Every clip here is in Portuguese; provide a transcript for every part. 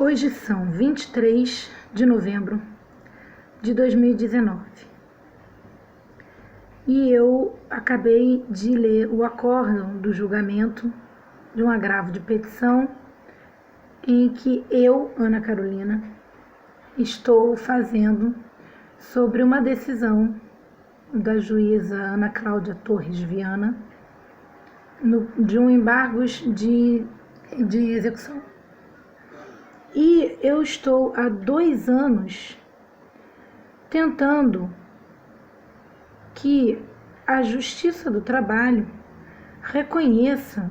Hoje são 23 de novembro de 2019 e eu acabei de ler o acórdão do julgamento de um agravo de petição em que eu, Ana Carolina, estou fazendo sobre uma decisão da juíza Ana Cláudia Torres Viana de um embargo de execução. E eu estou há 2 anos tentando que a Justiça do Trabalho reconheça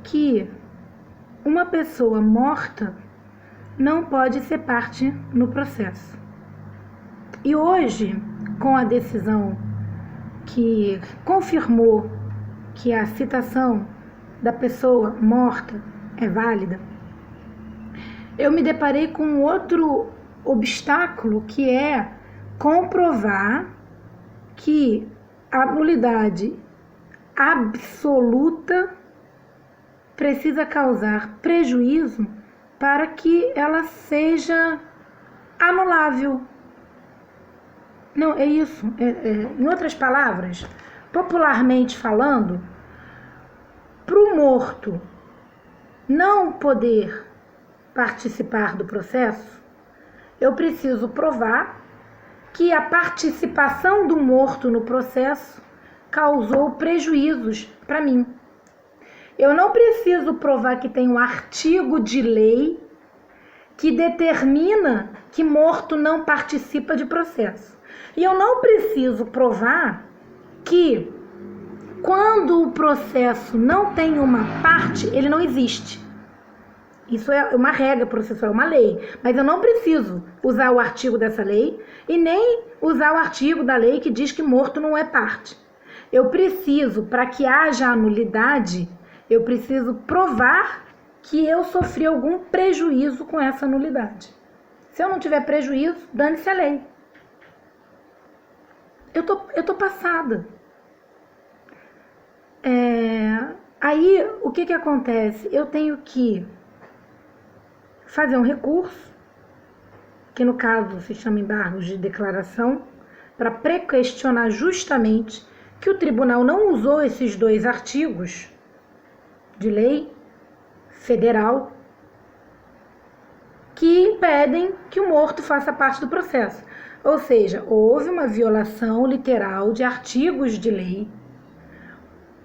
que uma pessoa morta não pode ser parte no processo. E hoje, com a decisão que confirmou que a citação da pessoa morta é válida, eu me deparei com outro obstáculo, que é comprovar que a nulidade absoluta precisa causar prejuízo para que ela seja anulável. Não, é isso. Em outras palavras, popularmente falando, para o morto não poder participar do processo, eu preciso provar que a participação do morto no processo causou prejuízos para mim. Eu não preciso provar que tem um artigo de lei que determina que morto não participa de processo. E eu não preciso provar que quando o processo não tem uma parte, ele não existe. Isso é uma regra processual, é uma lei. Mas eu não preciso usar o artigo dessa lei e nem usar o artigo da lei que diz que morto não é parte. Eu preciso, para que haja a nulidade, eu preciso provar que eu sofri algum prejuízo com essa nulidade. Se eu não tiver prejuízo, dane-se a lei. Eu tô passada. Aí, o que acontece? Eu tenho que fazer um recurso, que no caso se chama embargo de declaração, para pré-questionar justamente que o tribunal não usou esses 2 artigos de lei federal que impedem que o morto faça parte do processo. Ou seja, houve uma violação literal de artigos de lei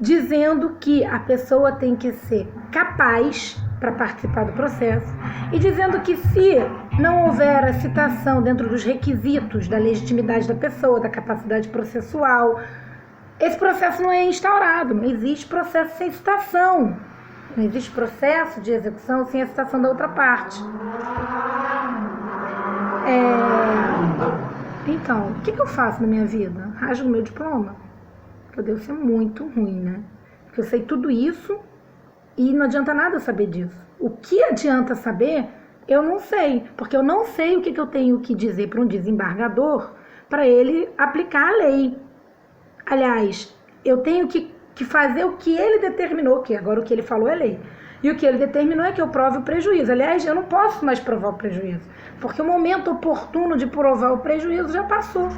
dizendo que a pessoa tem que ser capaz para participar do processo e dizendo que se não houver a citação dentro dos requisitos da legitimidade da pessoa, da capacidade processual, esse processo não é instaurado. Não existe processo sem citação. Não existe processo de execução sem a citação da outra parte. Então, o que eu faço na minha vida? Rasgo meu diploma? Eu devo ser muito ruim, né? Porque eu sei tudo isso e não adianta nada eu saber disso. O que adianta saber, eu não sei. Porque eu não sei o que eu tenho que dizer para um desembargador para ele aplicar a lei. Aliás, eu tenho que fazer o que ele determinou, que agora o que ele falou é lei. E o que ele determinou é que eu prove o prejuízo. Aliás, eu não posso mais provar o prejuízo, porque o momento oportuno de provar o prejuízo já passou.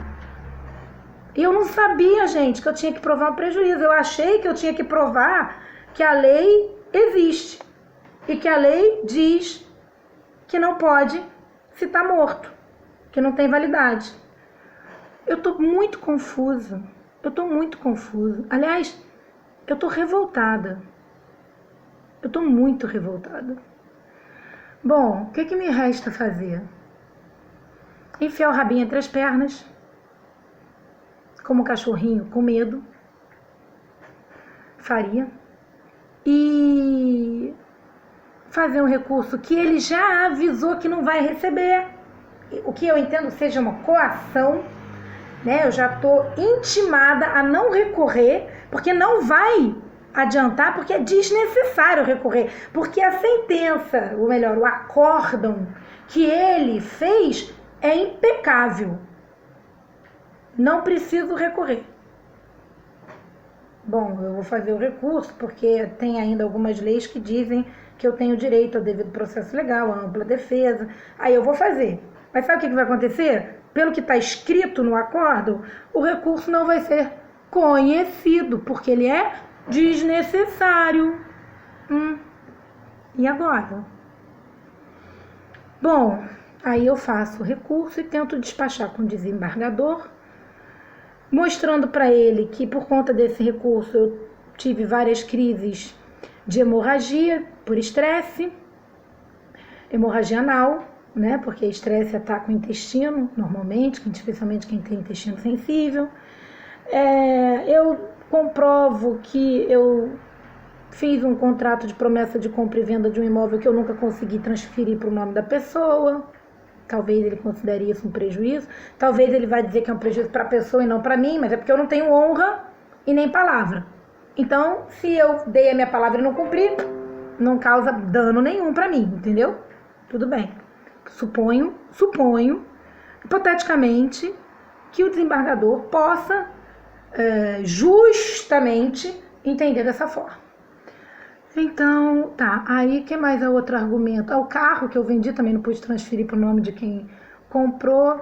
E eu não sabia, gente, que eu tinha que provar o prejuízo. Eu achei que eu tinha que provar que a lei existe e que a lei diz que não pode citar morto, que não tem validade. Eu tô muito confusa. Aliás, eu tô revoltada. Eu tô muito revoltada. Bom, o que me resta fazer? Enfiar o rabinho entre as pernas, como cachorrinho com medo, faria, e fazer um recurso que ele já avisou que não vai receber, o que eu entendo seja uma coação, né? Eu já estou intimada a não recorrer, porque não vai adiantar, porque é desnecessário recorrer, porque a sentença, ou melhor, o acórdão que ele fez é impecável. Não preciso recorrer. Bom, eu vou fazer o recurso, porque tem ainda algumas leis que dizem que eu tenho direito ao devido processo legal, à ampla defesa. Aí eu vou fazer. Mas sabe o que vai acontecer? Pelo que está escrito no acordo, o recurso não vai ser conhecido, porque ele é desnecessário. E agora? Bom, aí eu faço o recurso e tento despachar com o desembargador, mostrando para ele que por conta desse recurso eu tive várias crises de hemorragia por estresse, hemorragia anal, né? Porque estresse ataca o intestino, normalmente, especialmente quem tem intestino sensível. Eu comprovo que eu fiz um contrato de promessa de compra e venda de um imóvel que eu nunca consegui transferir para o nome da pessoa. Talvez ele considere isso um prejuízo. Talvez ele vai dizer que é um prejuízo para a pessoa e não para mim, mas é porque eu não tenho honra e nem palavra. Então, se eu dei a minha palavra e não cumpri, não causa dano nenhum para mim, entendeu? Tudo bem. Suponho, hipoteticamente, que o desembargador possa justamente entender dessa forma. Então, tá. Aí, que mais é outro argumento? O carro que eu vendi também não pude transferir para o nome de quem comprou.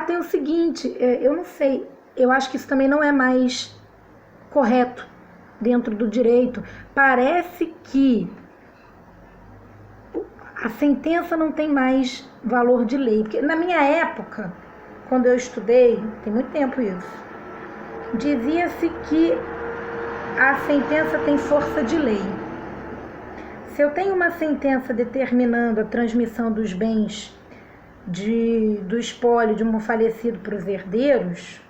Tem o seguinte, eu não sei, eu acho que isso também não é mais correto dentro do direito. Parece que a sentença não tem mais valor de lei. Porque na minha época, quando eu estudei, tem muito tempo isso, dizia-se que a sentença tem força de lei. Se eu tenho uma sentença determinando a transmissão dos bens do espólio de um falecido para os herdeiros,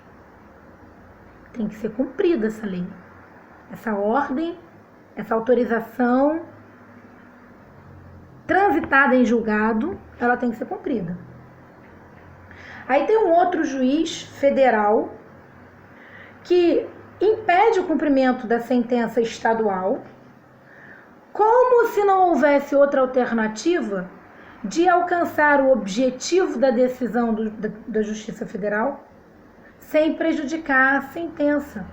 tem que ser cumprida essa lei. Essa ordem, essa autorização transitada em julgado, ela tem que ser cumprida. Aí tem um outro juiz federal que impede o cumprimento da sentença estadual, como se não houvesse outra alternativa de alcançar o objetivo da decisão da Justiça Federal sem prejudicar a sentença.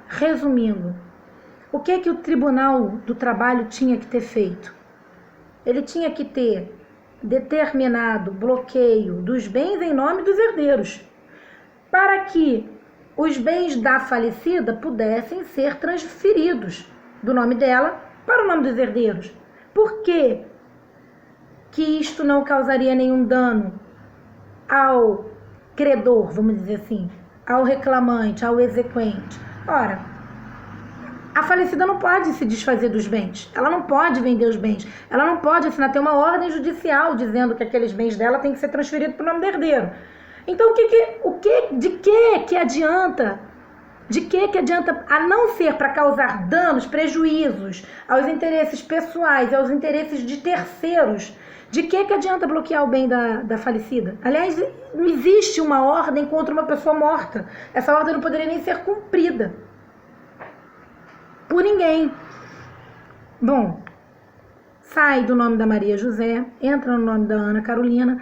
Resumindo, o que o Tribunal do Trabalho tinha que ter feito? Ele tinha que ter determinado bloqueio dos bens em nome dos herdeiros, para que os bens da falecida pudessem ser transferidos do nome dela para o nome dos herdeiros. Por quê? Que isto não causaria nenhum dano ao credor, vamos dizer assim, ao reclamante, ao exequente. Ora, a falecida não pode se desfazer dos bens, ela não pode vender os bens, ela não pode assinar, tem uma ordem judicial dizendo que aqueles bens dela têm que ser transferidos para o nome do herdeiro. Então, de que adianta? De que adianta, a não ser para causar danos, prejuízos aos interesses pessoais, aos interesses de terceiros, de que adianta bloquear o bem da falecida? Aliás, não existe uma ordem contra uma pessoa morta. Essa ordem não poderia nem ser cumprida por ninguém. Bom, sai do nome da Maria José, entra no nome da Ana Carolina,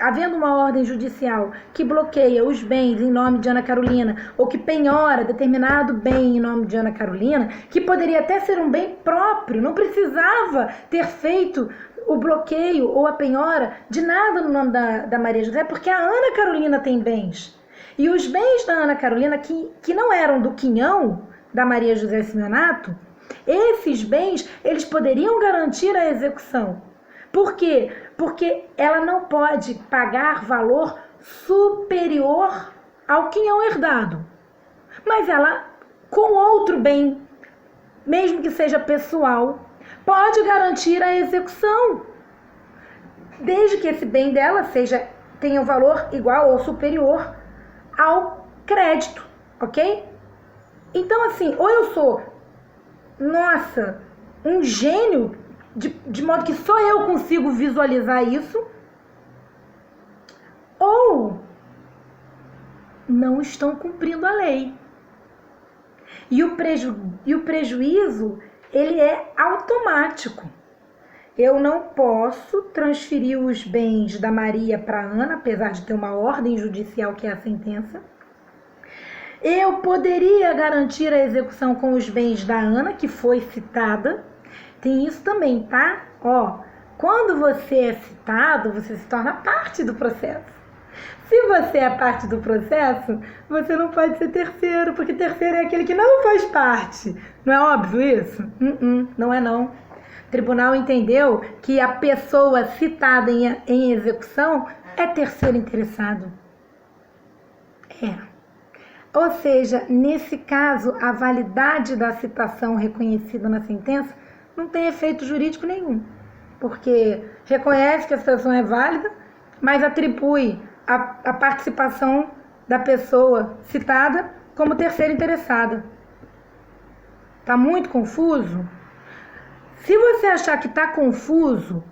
havendo uma ordem judicial que bloqueia os bens em nome de Ana Carolina, ou que penhora determinado bem em nome de Ana Carolina, que poderia até ser um bem próprio, não precisava ter feito o bloqueio ou a penhora de nada no nome da Maria José, porque a Ana Carolina tem bens. E os bens da Ana Carolina, que não eram do quinhão da Maria José Simeonato, esses bens, eles poderiam garantir a execução. Por quê? Porque ela não pode pagar valor superior ao quinhão herdado. Mas ela, com outro bem, mesmo que seja pessoal, pode garantir a execução, desde que esse bem dela tenha um valor igual ou superior ao crédito, ok? Então, assim, ou eu sou, um gênio, de modo que só eu consigo visualizar isso, ou não estão cumprindo a lei. E o prejuízo, ele é automático. Eu não posso transferir os bens da Maria para a Ana, apesar de ter uma ordem judicial que é a sentença. Eu poderia garantir a execução com os bens da Ana, que foi citada, Tem isso também, tá? Ó, quando você é citado, você se torna parte do processo. Se você é parte do processo, você não pode ser terceiro, porque terceiro é aquele que não faz parte. Não é óbvio isso? Não é não. O tribunal entendeu que a pessoa citada em execução é terceiro interessado. Ou seja, nesse caso, a validade da citação reconhecida na sentença não tem efeito jurídico nenhum, porque reconhece que a citação é válida, mas atribui a participação da pessoa citada como terceira interessada. Tá muito confuso? Se você achar que tá confuso,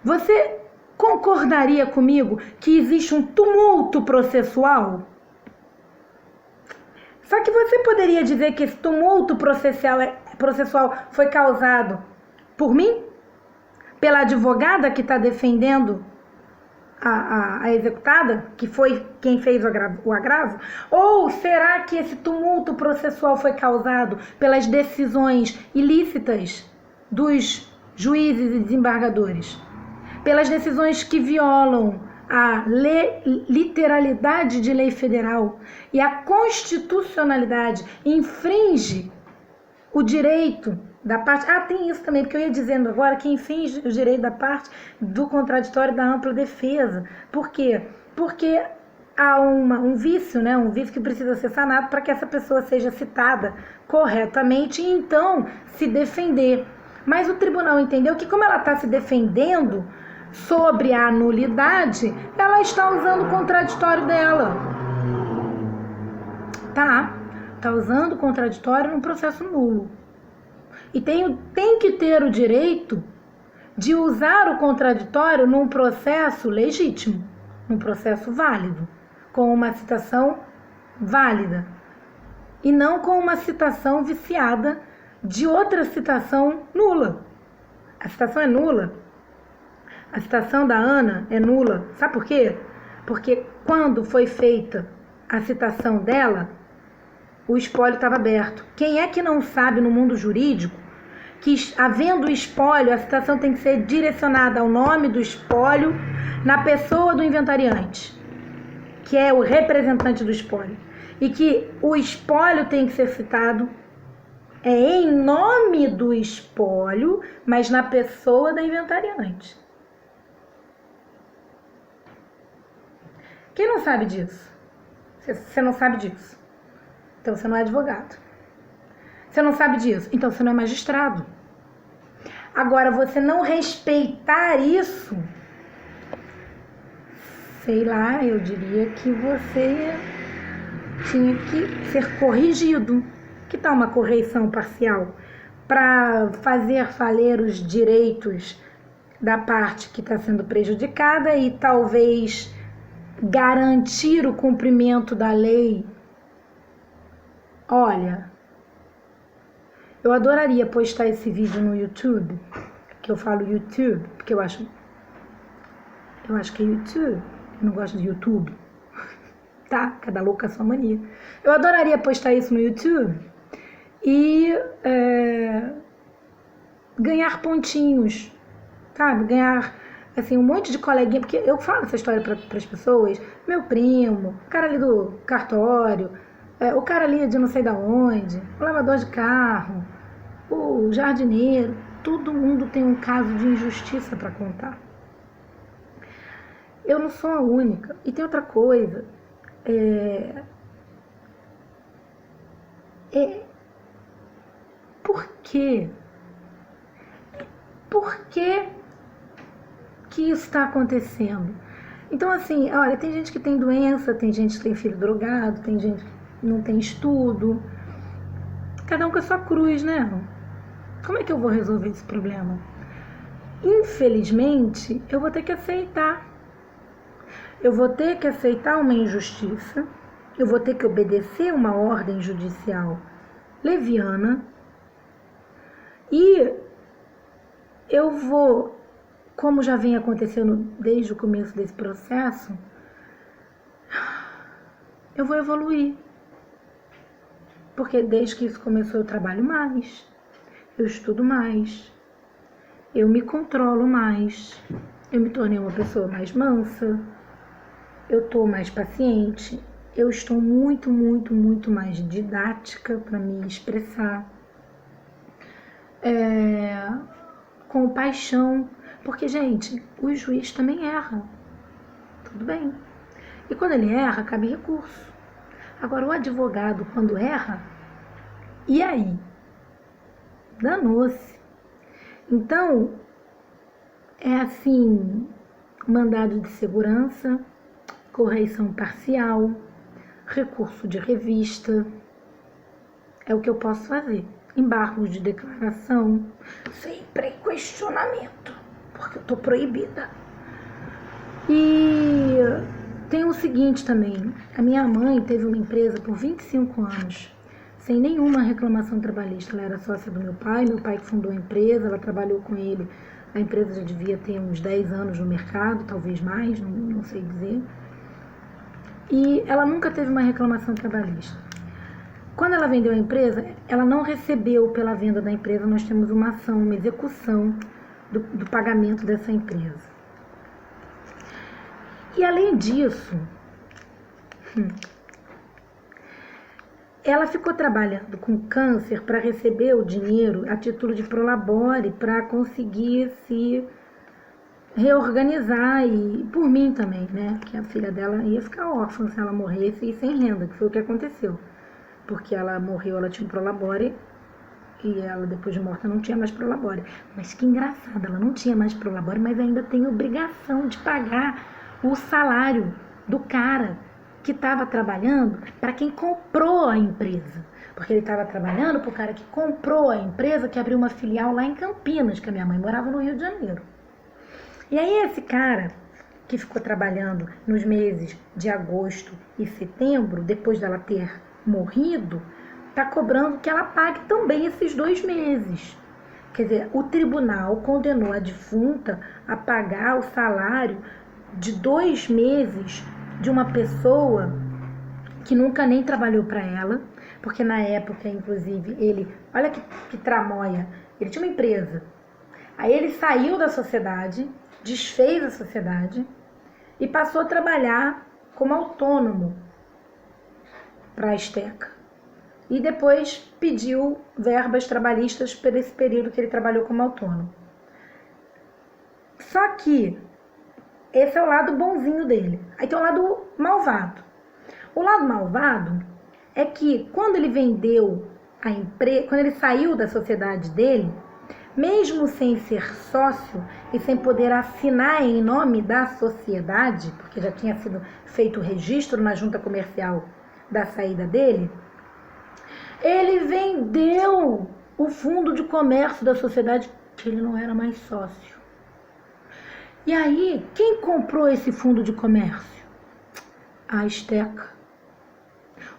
você concordaria comigo que existe um tumulto processual? Só que você poderia dizer que esse tumulto processual foi causado por mim? Pela advogada que está defendendo a executada, que foi quem fez o agravo? Ou será que esse tumulto processual foi causado pelas decisões ilícitas dos juízes e desembargadores? Pelas decisões que violam a literalidade de lei federal e a constitucionalidade, infringe o direito da parte... tem isso também, porque eu ia dizendo agora que infringe o direito da parte do contraditório da ampla defesa. Por quê? Porque há um vício, né? Um vício que precisa ser sanado para que essa pessoa seja citada corretamente e então se defender. Mas o tribunal entendeu que, como ela está se defendendo sobre a nulidade, ela está usando o contraditório dela. Tá usando o contraditório num processo nulo. E tem que ter o direito de usar o contraditório num processo legítimo, num processo válido, com uma citação válida, e não com uma citação viciada de outra citação nula. A citação é nula. A citação da Ana é nula. Sabe por quê? Porque quando foi feita a citação dela, o espólio estava aberto. Quem é que não sabe no mundo jurídico que, havendo espólio, a citação tem que ser direcionada ao nome do espólio na pessoa do inventariante, que é o representante do espólio, e que o espólio tem que ser citado em nome do espólio, mas na pessoa da inventariante. Quem não sabe disso? Você não sabe disso. Então você não é advogado. Você não sabe disso. Então você não é magistrado. Agora, você não respeitar isso, sei lá, eu diria que você tinha que ser corrigido. Que tal uma correção parcial? Para fazer valer os direitos da parte que está sendo prejudicada e talvez garantir o cumprimento da lei. Olha, eu adoraria postar esse vídeo no YouTube, que eu falo YouTube, porque eu acho que é YouTube, eu não gosto de YouTube, tá? Cada louca a sua mania. Eu adoraria postar isso no YouTube e ganhar pontinhos, sabe? Ganhar assim, um monte de coleguinha, porque eu falo essa história para as pessoas, meu primo, o cara ali do cartório, o cara ali de não sei da onde, o lavador de carro, o jardineiro, todo mundo tem um caso de injustiça para contar. Eu não sou a única. E tem outra coisa, por quê? Por que isso está acontecendo? Então, assim, olha, tem gente que tem doença, tem gente que tem filho drogado, tem gente que não tem estudo. Cada um com a sua cruz, né? Como é que eu vou resolver esse problema? Infelizmente, eu vou ter que aceitar. Eu vou ter que aceitar uma injustiça, eu vou ter que obedecer uma ordem judicial leviana e eu vou, como já vem acontecendo desde o começo desse processo, eu vou evoluir. Porque desde que isso começou eu trabalho mais, eu estudo mais, eu me controlo mais, eu me tornei uma pessoa mais mansa, eu estou mais paciente, eu estou muito, muito, muito mais didática para me expressar, com paixão, porque, gente, o juiz também erra, tudo bem. E quando ele erra, cabe recurso. Agora, o advogado, quando erra, e aí? Danou-se. Então, é assim, mandado de segurança, correição parcial, recurso de revista, é o que eu posso fazer. Embargos de declaração, sempre questionamento, porque eu tô proibida. E tem o seguinte também, a minha mãe teve uma empresa por 25 anos, sem nenhuma reclamação trabalhista. Ela era sócia do meu pai que fundou a empresa, ela trabalhou com ele, a empresa já devia ter uns 10 anos no mercado, talvez mais, não sei dizer. E ela nunca teve uma reclamação trabalhista. Quando ela vendeu a empresa, ela não recebeu pela venda da empresa, nós temos uma ação, uma execução do pagamento dessa empresa. E além disso, ela ficou trabalhando com câncer para receber o dinheiro a título de prolabore, para conseguir se reorganizar, e por mim também, né? Que a filha dela ia ficar órfã se ela morresse e sem renda, que foi o que aconteceu. Porque ela morreu, ela tinha um prolabore e ela, depois de morta, não tinha mais prolabore. Mas que engraçado, ela não tinha mais prolabore, mas ainda tem obrigação de pagar o salário do cara que estava trabalhando para quem comprou a empresa. Porque ele estava trabalhando para o cara que comprou a empresa, que abriu uma filial lá em Campinas, que a minha mãe morava no Rio de Janeiro. E aí esse cara que ficou trabalhando nos meses de agosto e setembro, depois dela ter morrido, está cobrando que ela pague também esses 2 meses. Quer dizer, o tribunal condenou a defunta a pagar o salário de 2 meses de uma pessoa que nunca nem trabalhou para ela, porque na época, inclusive, ele, olha que tramóia, ele tinha uma empresa, aí ele saiu da sociedade, desfez a sociedade e passou a trabalhar como autônomo para a Esteca. E depois pediu verbas trabalhistas por esse período que ele trabalhou como autônomo. Só que esse é o lado bonzinho dele. Aí tem o lado malvado. O lado malvado é que quando ele vendeu a empresa, quando ele saiu da sociedade dele, mesmo sem ser sócio e sem poder assinar em nome da sociedade, porque já tinha sido feito o registro na junta comercial da saída dele, ele vendeu o fundo de comércio da sociedade, que ele não era mais sócio. E aí, quem comprou esse fundo de comércio? A Esteca.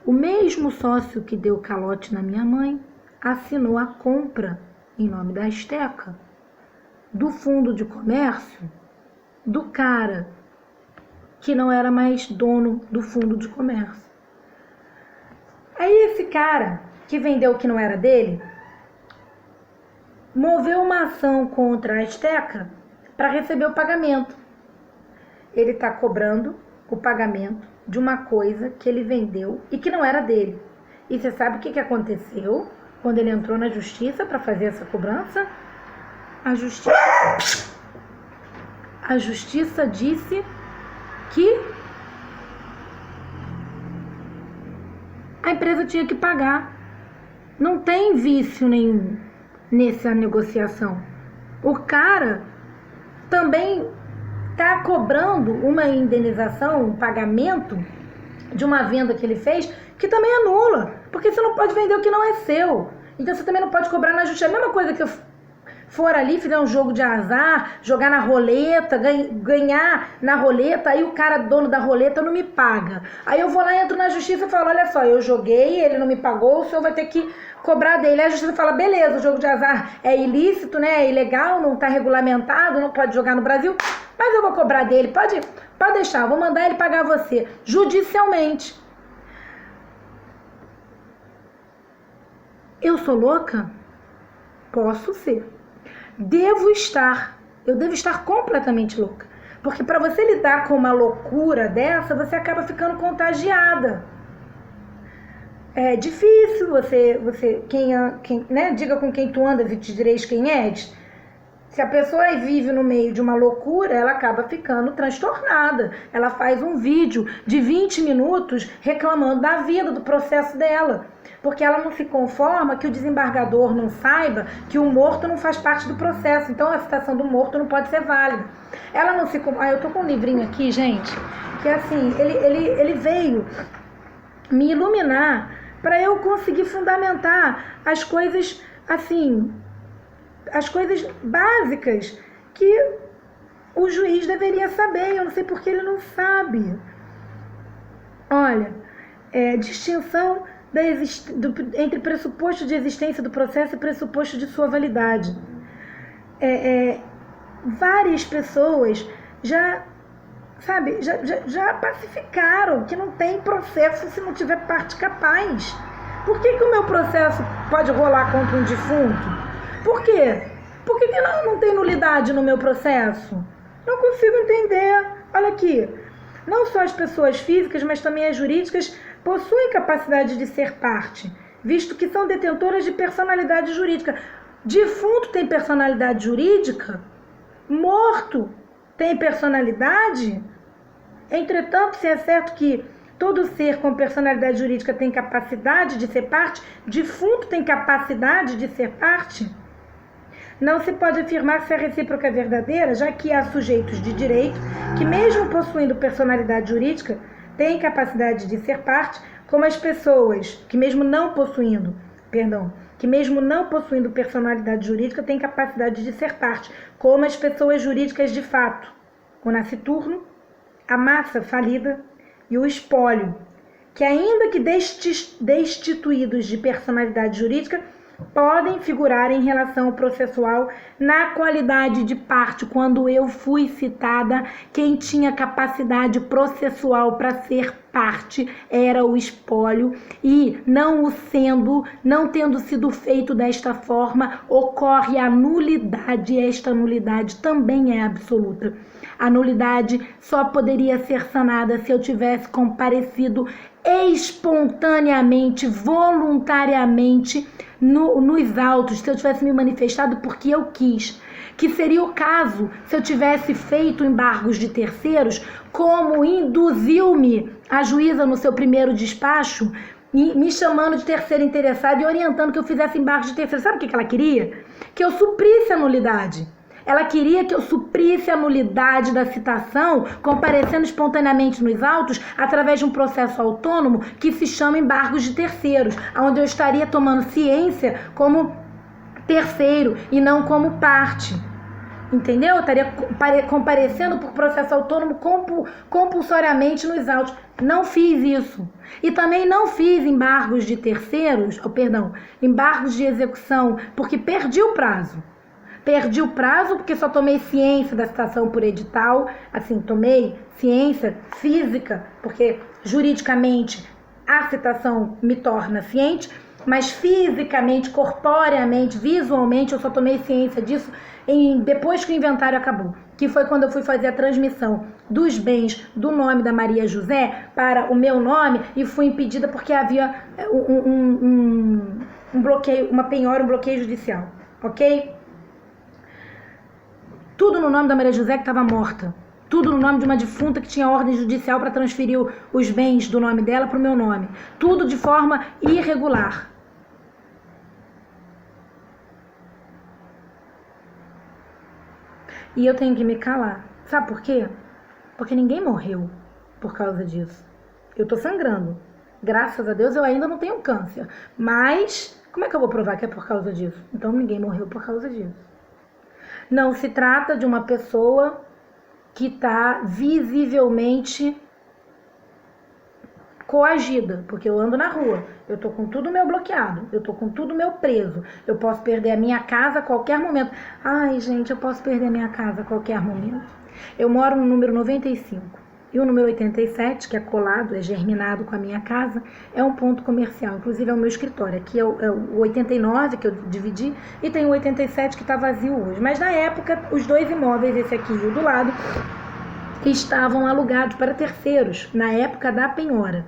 O mesmo sócio que deu calote na minha mãe assinou a compra em nome da Esteca do fundo de comércio do cara que não era mais dono do fundo de comércio. Aí esse cara que vendeu o que não era dele moveu uma ação contra a Esteca para receber o pagamento. Ele está cobrando o pagamento de uma coisa que ele vendeu e que não era dele. E você sabe o que aconteceu quando ele entrou na justiça para fazer essa cobrança? A justiça disse que a empresa tinha que pagar. Não tem vício nenhum nessa negociação. O cara também está cobrando uma indenização, um pagamento de uma venda que ele fez, que também é nula, porque você não pode vender o que não é seu. Então você também não pode cobrar na justiça. A mesma coisa que eu for ali, fizer um jogo de azar, jogar na roleta, ganhar na roleta, aí o cara, dono da roleta, não me paga. Aí eu vou lá, entro na justiça e falo, olha só, eu joguei, ele não me pagou, o senhor vai ter que cobrar dele. Aí a justiça fala, beleza, o jogo de azar é ilícito, né, é ilegal, não está regulamentado, não pode jogar no Brasil, mas eu vou cobrar dele, pode deixar, vou mandar ele pagar você, judicialmente. Eu sou louca? Posso ser. Eu devo estar completamente louca. Porque para você lidar com uma loucura dessa, você acaba ficando contagiada. É difícil né? Diga com quem tu andas e te direis quem és. Se a pessoa vive no meio de uma loucura, ela acaba ficando transtornada. Ela faz um vídeo de 20 minutos reclamando da vida, do processo dela. Porque ela não se conforma que o desembargador não saiba que o morto não faz parte do processo. Então a citação do morto não pode ser válida. Ela não se conforma. Eu tô com um livrinho aqui, gente, que assim, ele veio me iluminar para eu conseguir fundamentar as coisas assim, as coisas básicas que o juiz deveria saber. Eu não sei porque ele não sabe. Olha, distinção entre pressuposto de existência do processo e pressuposto de sua validade. Várias pessoas já pacificaram que não tem processo se não tiver parte capaz. Por que o meu processo pode rolar contra um defunto? Por quê? Por que não tem nulidade no meu processo? Não consigo entender. Olha aqui. Não só as pessoas físicas, mas também as jurídicas possuem capacidade de ser parte, visto que são detentoras de personalidade jurídica. Defunto tem personalidade jurídica? Morto tem personalidade? Entretanto, se é certo que todo ser com personalidade jurídica tem capacidade de ser parte, defunto tem capacidade de ser parte? Não se pode afirmar se a recíproca é verdadeira, já que há sujeitos de direito que, mesmo possuindo personalidade jurídica, têm capacidade de ser parte, como as pessoas que, mesmo não possuindo personalidade jurídica, têm capacidade de ser parte, como as pessoas jurídicas de fato, o nasciturno, a massa falida e o espólio, que, ainda que destituídos de personalidade jurídica, podem figurar em relação processual na qualidade de parte. Quando eu fui citada, quem tinha capacidade processual para ser parte era o espólio, e não tendo sido feito desta forma, ocorre a nulidade. Esta nulidade também é absoluta. A nulidade só poderia ser sanada se eu tivesse comparecido espontaneamente, voluntariamente nos autos, se eu tivesse me manifestado porque eu quis, que seria o caso se eu tivesse feito embargos de terceiros, como induziu-me a juíza no seu primeiro despacho, me chamando de terceiro interessado e orientando que eu fizesse embargos de terceiros. Sabe o que ela queria? Que eu suprisse a nulidade. Ela queria que eu suprisse a nulidade da citação, comparecendo espontaneamente nos autos, através de um processo autônomo que se chama embargos de terceiros, onde eu estaria tomando ciência como terceiro e não como parte. Entendeu? Eu estaria comparecendo por processo autônomo compulsoriamente nos autos. Não fiz isso. E também não fiz embargos de terceiros, embargos de execução, porque perdi o prazo. Perdi o prazo porque só tomei ciência da citação por edital, assim, tomei ciência física, porque juridicamente a citação me torna ciente, mas fisicamente, corporeamente, visualmente, eu só tomei ciência disso depois que o inventário acabou, que foi quando eu fui fazer a transmissão dos bens do nome da Maria José para o meu nome e fui impedida porque havia um bloqueio, uma penhora, um bloqueio judicial, ok? Tudo no nome da Maria José, que estava morta. Tudo no nome de uma defunta que tinha ordem judicial para transferir os bens do nome dela para o meu nome. Tudo de forma irregular. E eu tenho que me calar. Sabe por quê? Porque ninguém morreu por causa disso. Eu tô sangrando. Graças a Deus eu ainda não tenho câncer. Mas como é que eu vou provar que é por causa disso? Então ninguém morreu por causa disso. Não se trata de uma pessoa que está visivelmente coagida, porque eu ando na rua, eu tô com tudo meu bloqueado, eu tô com tudo meu preso, eu posso perder a minha casa a qualquer momento. Ai, gente, eu posso perder a minha casa a qualquer momento. Eu moro no número 95. E o número 87, que é colado, é germinado com a minha casa, é um ponto comercial. Inclusive é o meu escritório. Aqui é o 89 que eu dividi e tem o 87 que está vazio hoje. Mas na época, os dois imóveis, esse aqui e o do lado, estavam alugados para terceiros, na época da penhora.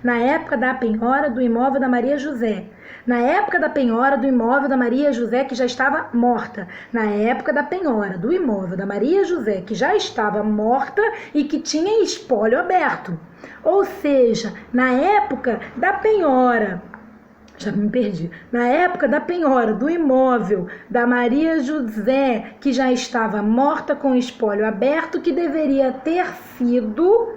Na época da penhora do imóvel da Maria José. Na época da penhora do imóvel da Maria José, que já estava morta. Na época da penhora do imóvel da Maria José, que já estava morta e que tinha espólio aberto. Ou seja, na época da penhora, já me perdi, na época da penhora do imóvel da Maria José, que já estava morta com espólio aberto, que deveria ter sido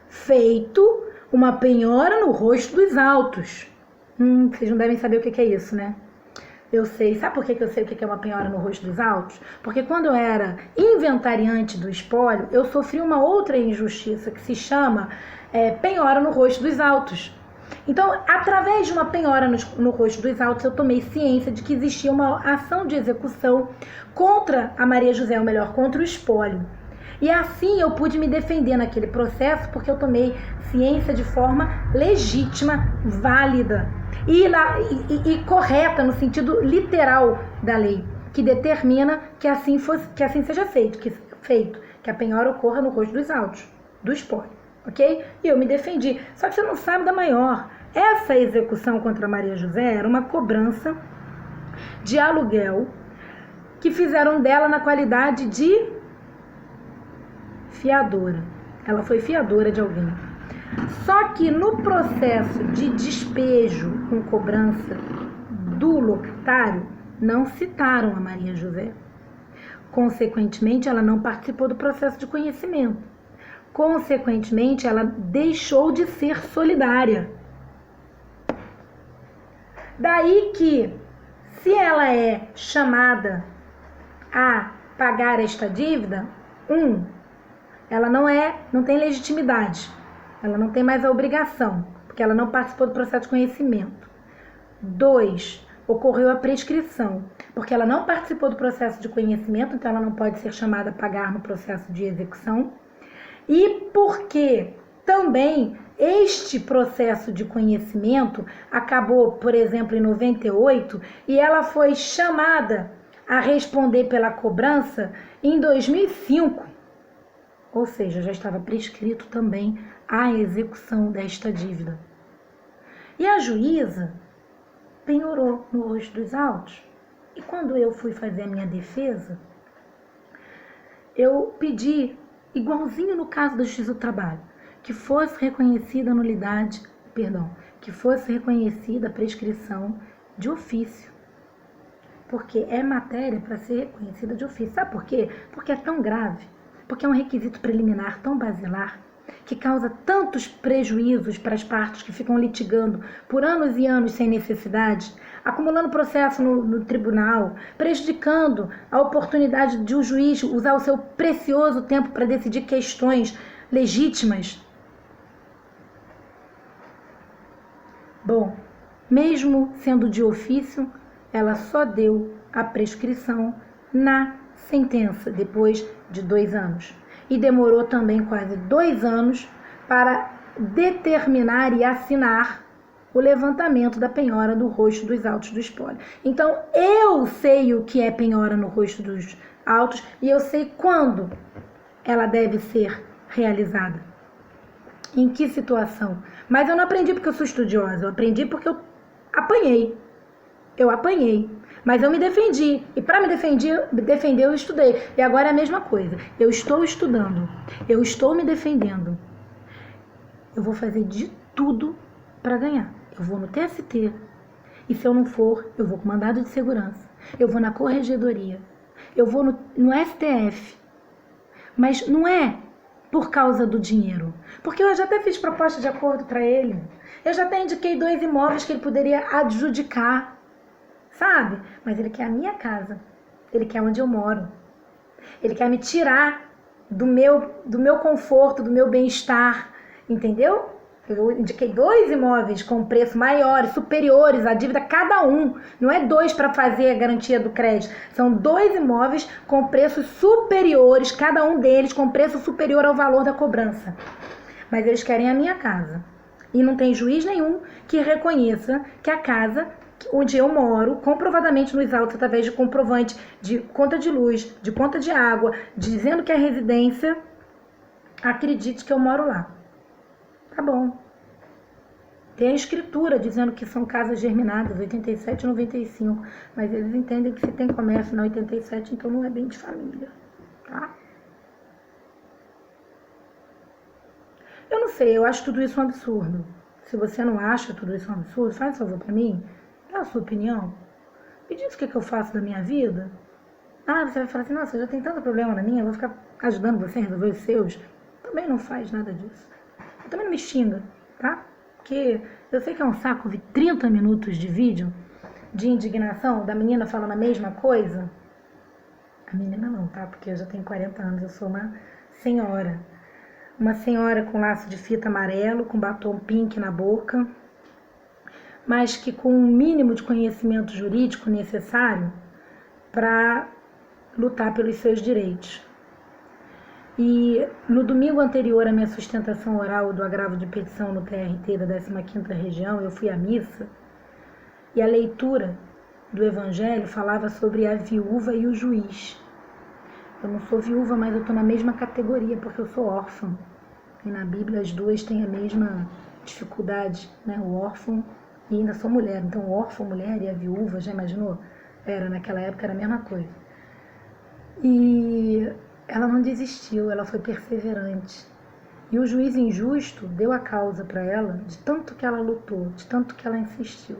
feito uma penhora no rosto dos autos. Vocês não devem saber o que é isso, né? Eu sei. Sabe por que eu sei o que é uma penhora no rosto dos autos? Porque quando eu era inventariante do espólio, eu sofri uma outra injustiça que se chama penhora no rosto dos autos. Então, através de uma penhora no rosto dos autos, eu tomei ciência de que existia uma ação de execução contra a Maria José, ou melhor, contra o espólio. E assim eu pude me defender naquele processo, porque eu tomei ciência de forma legítima, válida e correta no sentido literal da lei, que determina que assim seja feito, que a penhora ocorra no rosto dos autos, do espólio, ok? E eu me defendi. Só que você não sabe da maior. Essa execução contra a Maria José era uma cobrança de aluguel que fizeram dela na qualidade de fiadora. Ela foi fiadora de alguém. Só que no processo de despejo com cobrança do locatário, não citaram a Maria José. Consequentemente, ela não participou do processo de conhecimento. Consequentemente, ela deixou de ser solidária. Daí que, se ela é chamada a pagar esta dívida, ela não tem legitimidade, ela não tem mais a obrigação, porque ela não participou do processo de conhecimento. 2, ocorreu a prescrição, porque ela não participou do processo de conhecimento, então ela não pode ser chamada a pagar no processo de execução. E porque também este processo de conhecimento acabou, por exemplo, em 98, e ela foi chamada a responder pela cobrança em 2005. Ou seja, já estava prescrito também a execução desta dívida. E a juíza penhorou no rosto dos autos. E quando eu fui fazer a minha defesa, eu pedi, igualzinho no caso da Justiça do Trabalho, que fosse reconhecida a nulidade, que fosse reconhecida a prescrição de ofício. Porque é matéria para ser reconhecida de ofício. Sabe por quê? Porque é tão grave. Porque é um requisito preliminar tão basilar, que causa tantos prejuízos para as partes que ficam litigando por anos e anos sem necessidade, acumulando processo no tribunal, prejudicando a oportunidade de o juiz usar o seu precioso tempo para decidir questões legítimas. Bom, mesmo sendo de ofício, ela só deu a prescrição na sentença, depois de 2 anos. E demorou também quase 2 anos para determinar e assinar o levantamento da penhora do rosto dos autos do espólio. Então, eu sei o que é penhora no rosto dos autos e eu sei quando ela deve ser realizada. Em que situação. Mas eu não aprendi porque eu sou estudiosa, eu aprendi porque eu apanhei. Mas eu me defendi. E para me defender, eu estudei. E agora é a mesma coisa. Eu estou estudando. Eu estou me defendendo. Eu vou fazer de tudo para ganhar. Eu vou no TST. E se eu não for, eu vou com mandado de segurança. Eu vou na corregedoria. Eu vou no STF. Mas não é por causa do dinheiro. Porque eu já até fiz proposta de acordo para ele. Eu já até indiquei 2 imóveis que ele poderia adjudicar. Sabe? Mas ele quer a minha casa. Ele quer onde eu moro. Ele quer me tirar do meu conforto, do meu bem-estar. Entendeu? Eu indiquei 2 imóveis com preço maiores, superiores à dívida, cada um. Não é 2 para fazer a garantia do crédito. São 2 imóveis com preços superiores, cada um deles com preço superior ao valor da cobrança. Mas eles querem a minha casa. E não tem juiz nenhum que reconheça que a casa onde eu moro, comprovadamente nos autos, através de comprovante de conta de luz, de conta de água, dizendo que é residência, acredite que eu moro lá. Tá bom. Tem a escritura dizendo que são casas germinadas, 87 e 95, mas eles entendem que se tem comércio na 87, então não é bem de família, tá? Eu não sei, eu acho tudo isso um absurdo. Se você não acha tudo isso um absurdo, faz um favor pra mim, dá a sua opinião. Me diz o que eu faço da minha vida. Ah, você vai falar assim, nossa, eu já tenho tanto problema na minha, eu vou ficar ajudando você a resolver os seus. Também não faz nada disso. Também não me xinga, tá? Porque eu sei que é um saco ouvir 30 minutos de vídeo de indignação da menina falando a mesma coisa. A menina não, tá? Porque eu já tenho 40 anos, eu sou uma senhora. Uma senhora com laço de fita amarelo, com batom pink na boca, mas que com um mínimo de conhecimento jurídico necessário para lutar pelos seus direitos. E no domingo anterior à minha sustentação oral do agravo de petição no TRT da 15ª Região, eu fui à missa e a leitura do Evangelho falava sobre a viúva e o juiz. Eu não sou viúva, mas eu estou na mesma categoria, porque eu sou órfã. E na Bíblia as duas têm a mesma dificuldade, né? O órfão e ainda sou mulher. Então o órfão, mulher, e a viúva, já imaginou? Naquela época era a mesma coisa. E ela não desistiu, ela foi perseverante. E o juiz injusto deu a causa para ela de tanto que ela lutou, de tanto que ela insistiu.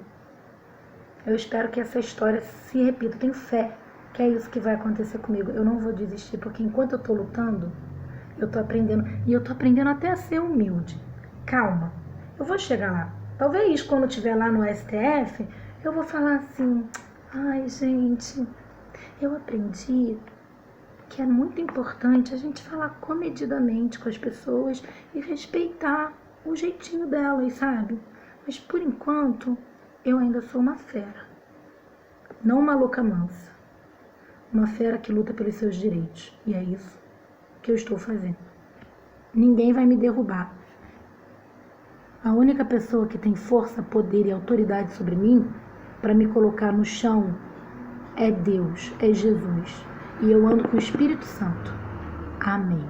Eu espero que essa história se repita. Eu tenho fé que é isso que vai acontecer comigo. Eu não vou desistir, porque enquanto eu estou lutando, eu estou aprendendo. E eu estou aprendendo até a ser humilde. Calma, eu vou chegar lá. Talvez quando eu estiver lá no STF, eu vou falar assim, ai gente, eu aprendi que é muito importante a gente falar comedidamente com as pessoas e respeitar o jeitinho delas, sabe? Mas por enquanto, eu ainda sou uma fera. Não uma louca mansa. Uma fera que luta pelos seus direitos. E é isso que eu estou fazendo. Ninguém vai me derrubar. A única pessoa que tem força, poder e autoridade sobre mim para me colocar no chão é Deus, é Jesus. E eu ando com o Espírito Santo. Amém.